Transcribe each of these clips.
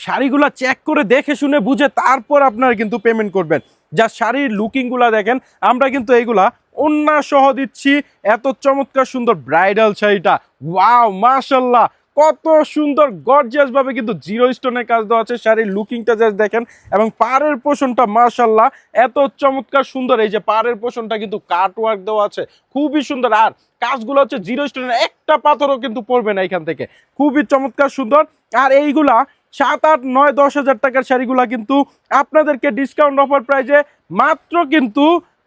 শাড়িগুলা check করে দেখে শুনে বুঝে তারপর আপনারা কিন্তু পেমেন্ট করবেন। যা শাড়ির লুকিংগুলা দেখেন, আমরা কিন্তু এইগুলা ওন্না সহ দিচ্ছি। এত চমৎকার সুন্দর ব্রাইডাল শাড়িটা, ওয়াও মাশাল্লাহ, কত সুন্দর গর্জিয়াস ভাবে কিন্তু জিরো স্টোনের কাজ দেওয়া আছে। শাড়ির লুকিংটা জাস্ট দেখেন, এবং পাড়ের পোষণটা মাশাল্লাহ এত চমৎকার সুন্দর। এই যে পাড়ের পোষণটা কিন্তু কাট ওয়ার্ক দেওয়া আছে, খুবই সুন্দর। আর কাজগুলো হচ্ছে জিরো স্টোনের, একটা পাথরও কিন্তু পড়বে না এখান থেকে, খুবই চমৎকার সুন্দর। আর এইগুলা 7, 8, 9, 10 হাজার টাকার শাড়িগুলা কিন্তু আপনাদেরকে ডিসকাউন্ট অফার প্রাইজে মাত্র কিন্তু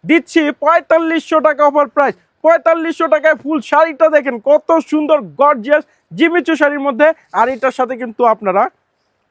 দিচ্ছি 4500 টাকা অফার প্রাইস। 4500 টাকায় ফুল শাড়িটা দেখেন কত সুন্দর গর্জিয়াস জিমিচু শাড়ির মধ্যে। আর এটার সাথে কিন্তু আপনারা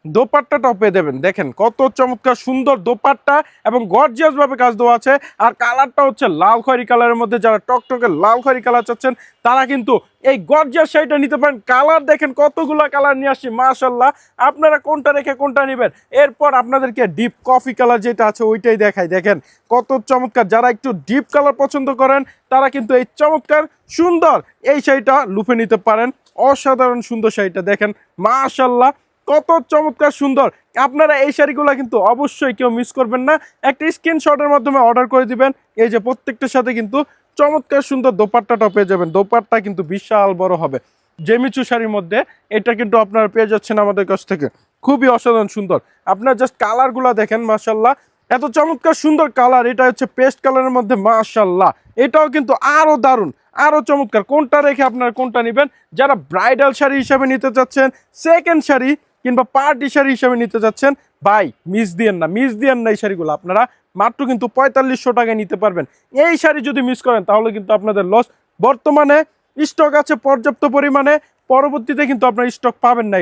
দোপাট্টাটাও পেয়ে দেবেন, দেখেন কত চমৎকার সুন্দর দোপাট্টা এবং গর্জিয়াস ভাবে কাজ দেওয়া আছে। আর কালারটা হচ্ছে লাল খয়েরি কালারের মধ্যে, যারা টকটকে লাল খয়েরি কালার চাচ্ছেন তারা কিন্তু এই গর্জিয়াস শাড়িটা নিতে পারেন। কালার দেখেন কতগুলো কালার নিয়ে আসছি মাশাল্লাহ, আপনারা কোনটা রেখে কোনটা নেবেন। এরপর আপনাদেরকে ডিপ কফি কালার যেটা আছে ওইটাই দেখাই, দেখেন কত চমৎকার। যারা একটু ডিপ কালার পছন্দ করেন তারা কিন্তু এই চমৎকার সুন্দর এই শাড়িটা লুফে নিতে পারেন। অসাধারণ সুন্দর শাড়িটা দেখেন মাশাল্লাহ, কত চমৎকার সুন্দর। আপনারা এই শাড়িগুলো কিন্তু অবশ্যই কেউ মিস করবেন না, একটা স্ক্রিনশটের মাধ্যমে অর্ডার করে দিবেন। এই যে প্রত্যেকটার সাথে কিন্তু চমৎকার সুন্দর দোপাট্টাটা পেয়ে যাবেন। দোপাট্টা কিন্তু বিশাল বড় হবে জেমিচু শাড়ির মধ্যে, এটা কিন্তু আপনারা পেয়ে যাচ্ছেন আমাদের কাছ থেকে, খুবই অসাধারণ সুন্দর। আপনার জাস্ট কালারগুলো দেখেন মাশাল্লাহ, এত চমৎকার সুন্দর কালার। এটা হচ্ছে পেস্ট কালারের মধ্যে মাশাল্লাহ, এটাও কিন্তু আরো দারুণ, আরো চমৎকার। কোনটা রেখে আপনারা কোনটা নেবেন। যারা ব্রাইডাল শাড়ি হিসাবে নিতে চাচ্ছেন, সেকেন্ড শাড়ি কিংবা পার্টি শাড়ি হিসাবে নিতে চাচ্ছেন, ভাই মিস দিয়েন না, মিস দিয়েন না। এই শাড়িগুলো আপনারা মাত্র কিন্তু 4500 টাকায় নিতে পারবেন। এই শাড়ি যদি মিস করেন তাহলে কিন্তু আপনাদের লস। বর্তমানে স্টক আছে পর্যাপ্ত পরিমাণে, পরবর্তীতে কিন্তু আপনার স্টক পাবেন না।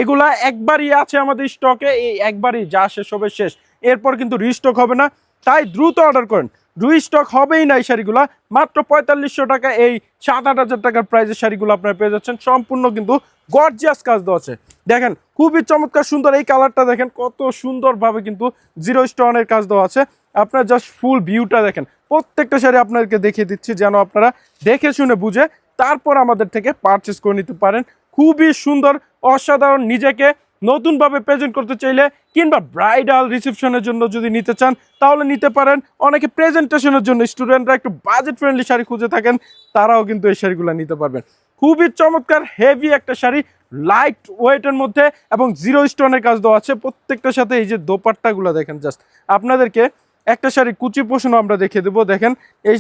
এগুলা একবারই আছে আমাদের স্টকে, এই একবারই যা শেষ হবে শেষ, এরপর কিন্তু রিস্টক হবে না। তাই দ্রুত অর্ডার করেন, রিস্টক হবেই না এই শাড়িগুলা। মাত্র 4500 টাকা এই 7, 8 হাজার টাকার প্রাইসের শাড়িগুলো আপনারা পেয়ে যাচ্ছেন, সম্পূর্ণ কিন্তু গর্জিয়াস কাজ দেওয়া আছে। দেখেন খুবই চমৎকার সুন্দর এই কালারটা, দেখেন কত সুন্দরভাবে কিন্তু জিরো স্টোনের কাজ দেওয়া আছে। আপনার জাস্ট ফুল ভিউটা দেখেন। প্রত্যেকটা শাড়ি আপনাদেরকে দেখিয়ে দিচ্ছি যেন আপনারা দেখে শুনে বুঝে তারপর আমাদের থেকে পারচেস করে নিতে পারেন। খুবই সুন্দর, অসাধারণ। নিজেকে নতুনভাবে প্রেজেন্ট করতে চাইলে কিংবা ব্রাইডাল রিসেপশনের জন্য যদি নিতে চান তাহলে নিতে পারেন। অনেকে প্রেজেন্টেশনের জন্য, স্টুডেন্টরা একটু বাজেট ফ্রেন্ডলি শাড়ি খুঁজে থাকেন, তারাও কিন্তু এই শাড়িগুলো নিতে পারবেন। খুবই চমৎকার হেভি একটা শাড়ি, লাইট ওয়েটের মধ্যে এবং জিরো স্টোনের কাজ দেওয়া আছে প্রত্যেকটার সাথে। এই যে দোপাট্টাগুলো দেখেন, জাস্ট আপনাদেরকে একটা শাড়ি কুচি পোষণ আমরা দেখিয়ে দেবো। দেখেন এই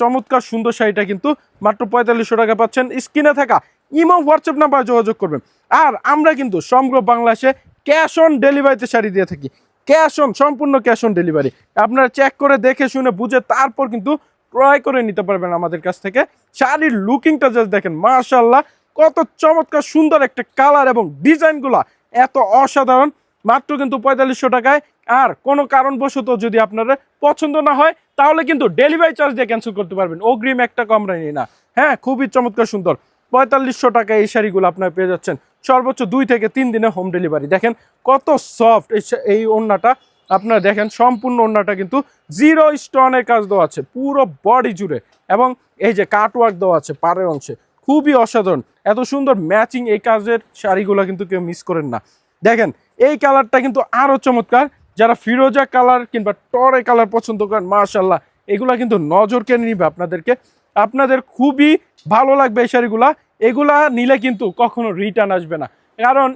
চমৎকার সুন্দর শাড়িটা কিন্তু মাত্র 4500 টাকা পাচ্ছেন। স্ক্রিনে থাকা ইমো হোয়াটসঅ্যাপ নাম্বার যোগাযোগ করবেন। আর আমরা কিন্তু সমগ্র বাংলাদেশে ক্যাশ অন ডেলিভারিতে শাড়ি দিয়ে থাকি, ক্যাশ অন, সম্পূর্ণ ক্যাশ অন ডেলিভারি। আপনারা চেক করে দেখে শুনে বুঝে তারপর কিন্তু ক্রয় করে নিতে পারবেন আমাদের কাছ থেকে। শাড়ির লুকিংটা জাস্ট দেখেন মাশাল্লাহ, কত চমৎকার সুন্দর একটা কালার এবং ডিজাইনগুলা এত অসাধারণ। মাত্র কিন্তু 4500 টাকায়। আর কোনো কারণবশত যদি আপনার পছন্দ না হয় তাহলে কিন্তু ডেলিভারি চার্জ দিয়ে ক্যান্সেল করতে পারবেন, অগ্রিম একটা কম নিই না। হ্যাঁ, খুবই চমৎকার সুন্দর। 4500 টাকায় এই শাড়িগুলো আপনারা পেয়ে যাচ্ছেন সর্বোচ্চ 2 থেকে 3 দিনে হোম ডেলিভারি। দেখেন কত সফট এই ওড়নাটা, আপনারা দেখেন সম্পূর্ণ ওড়নাটা কিন্তু জিরো স্টোনের কাজ দেওয়া আছে পুরো বডি জুড়ে, এবং এই যে কাটওয়ার্ক দেওয়া আছে পাড়ের অংশে, খুবই অসাধারণ। এত সুন্দর ম্যাচিং এই কাজের শাড়িগুলো কিন্তু কেউ মিস করেন না। দেখেন এই কালারটা কিন্তু আরো চমৎকার। যারা ফিরোজা কালার কিংবা টরে কালার পছন্দ করেন, মাশাল্লাহ এগুলা কিন্তু নজর কেড়ে নিবে আপনাদেরকে, আপনাদের খুবই ভালো লাগবে এই শাড়িগুলা। এগুলা নিলে কিন্তু কখনো রিটার্ন আসবে না, কারণ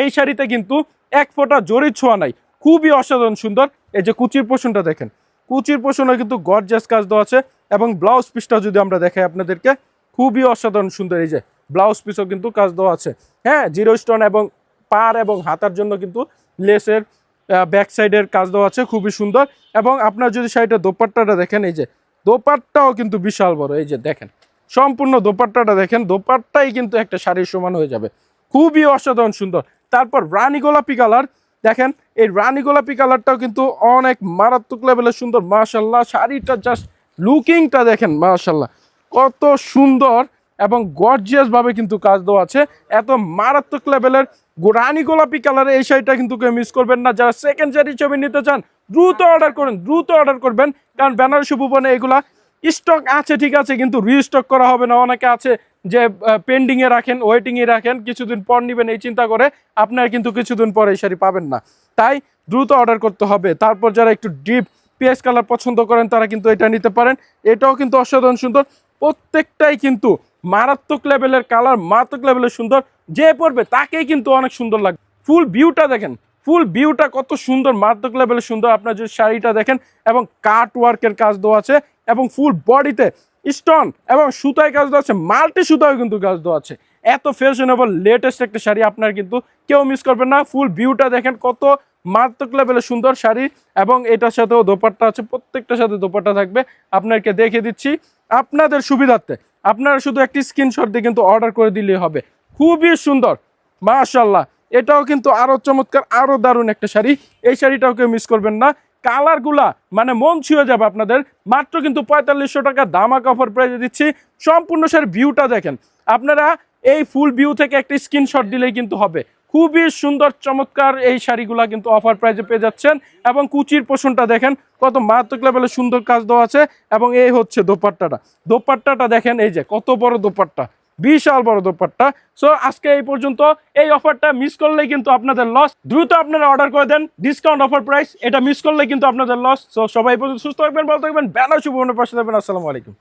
এই শাড়িতে কিন্তু এক ফোঁটা জরির ছোঁয়া নাই, খুবই অসাধারণ সুন্দর। এই যে কুচির পোষণটা দেখেন, কুচির পোষণে কিন্তু গর্জিয়াস কাজ দেওয়া আছে, এবং ব্লাউজ পিসটা যদি আমরা দেখাই আপনাদেরকে, খুবই অসাধারণ সুন্দর। এই যে ব্লাউজ পিসও কিন্তু কাজ দেওয়া আছে। হ্যাঁ, জিরো স্টোন এবং পার এবং হাতার জন্য কিন্তু লেসের ব্যাক সাইডের কাজ দেওয়া আছে, খুবই সুন্দর। এবং আপনার যদি শাড়িটা দোপাট্টাটা দেখেন, এই যে দোপাট্টাও কিন্তু বিশাল বড়। এই যে দেখেন সম্পূর্ণ দোপাট্টাটা দেখেন, দোপাট্টাই কিন্তু একটা শাড়ির সমান হয়ে যাবে, খুবই অসাধারণ সুন্দর। তারপর রানী গোলাপি কালার দেখেন, এই রানী গোলাপি কালারটাও কিন্তু অনেক মারাত্মক লেভেলের সুন্দর মাশাল্লাহ। শাড়িটা জাস্ট লুকিংটা দেখেন মাশাল্লাহ, কত সুন্দর এবং গর্জিয়াস ভাবে কিন্তু কাজ দেওয়া আছে। এত মারাত্মক লেভেলের রানী গোলাপি কালারের এই শাড়িটা কিন্তু কেউ মিস করবেন না। যারা সেকেন্ড শাড়ি হিসেবে নিতে চান দ্রুত অর্ডার করেন, দ্রুত অর্ডার করবেন, কারণ বেনারসি ভুবনে এগুলা স্টক আছে ঠিক আছে, কিন্তু রিস্টক করা হবে না। অনেকে আছে যে পেন্ডিংয়ে রাখেন, ওয়েটিংয়ে রাখেন, কিছুদিন পর নেবেন এই চিন্তা করে আপনারা কিন্তু কিছুদিন পর এই শাড়ি পাবেন না। তাই দ্রুত অর্ডার করতে হবে। তারপর যারা একটু ডিপ পেঁয়াজ কালার পছন্দ করেন তারা কিন্তু এটা নিতে পারেন। এটাও কিন্তু অসাধারণ সুন্দর, প্রত্যেকটাই কিন্তু মারাত্মক লেভেলের কালার, মারাত্মক লেভেলের সুন্দর, যে পরবে তাকেই কিন্তু অনেক সুন্দর লাগবে। ফুল ভিউটা দেখেন, ফুল ভিউটা কত সুন্দর, মারাত্মক লেভেলের সুন্দর। আপনার যদি শাড়িটা দেখেন এবং কাট ওয়ার্কের কাজ দেওয়া আছে এবং ফুল বডিতে স্টোন এবং সুতায় কাজ দেওয়া আছে, মাল্টি সুতায় কিন্তু কাজ দেওয়া আছে। এত ফ্যাশনেবল লেটেস্ট একটা শাড়ি আপনার কিন্তু কেউ মিস করবেন না। ফুল ভিউটা দেখেন কত মারাত্মক লেভেলের সুন্দর শাড়ি, এবং এটার সাথেও দোপাট্টা আছে, প্রত্যেকটার সাথে দোপাট্টা থাকবে। আপনাকে দেখে দিচ্ছি আপনাদের সুবিধার্থে, আপনারা শুধু একটি স্ক্রিনশট দিয়ে কিন্তু অর্ডার করে দিলেই হবে। খুবই সুন্দর মাশাআল্লাহ। এটাও কিন্তু আরো চমৎকার, আরো দারুণ একটা শাড়ি। এই শাড়িটাও কেউ মিস করবেন না। কালারগুলা মানে মন ছুঁয়ে যাবে আপনাদের। মাত্র কিন্তু 4500 টাকা ধামাকা অফার প্রাইসে দিচ্ছি। সম্পূর্ণ শাড়ির ভিউটা দেখেন, আপনারা এই ফুল ভিউ থেকে একটা স্ক্রিনশট দিলেই কিন্তু হবে। খুবই সুন্দর চমৎকার এই শাড়িগুলা কিন্তু অফার প্রাইসে পেয়ে যাচ্ছেন। এবং কুচির পোষণটা দেখেন কত মারাত্মক লেভেলের সুন্দর কাজ দেওয়া আছে। এবং এই হচ্ছে দোপাট্টাটা, দোপাট্টাটা দেখেন, এই যে কত বড় দোপাট্টা, বিশাল বড় দোপাট্টা। সো আজকে এই পর্যন্ত, এই অফারটা মিস করলেই কিন্তু আপনাদের লস। দ্রুত আপনারা অর্ডার করে দেন, ডিসকাউন্ট অফার প্রাইস, এটা মিস করলে কিন্তু আপনাদের লস। সো সবাই এই পর্যন্ত সুস্থ থাকবেন, ভালো থাকবেন, বেলা শুভ পাশে থাকবেন। আসসালামু আলাইকুম।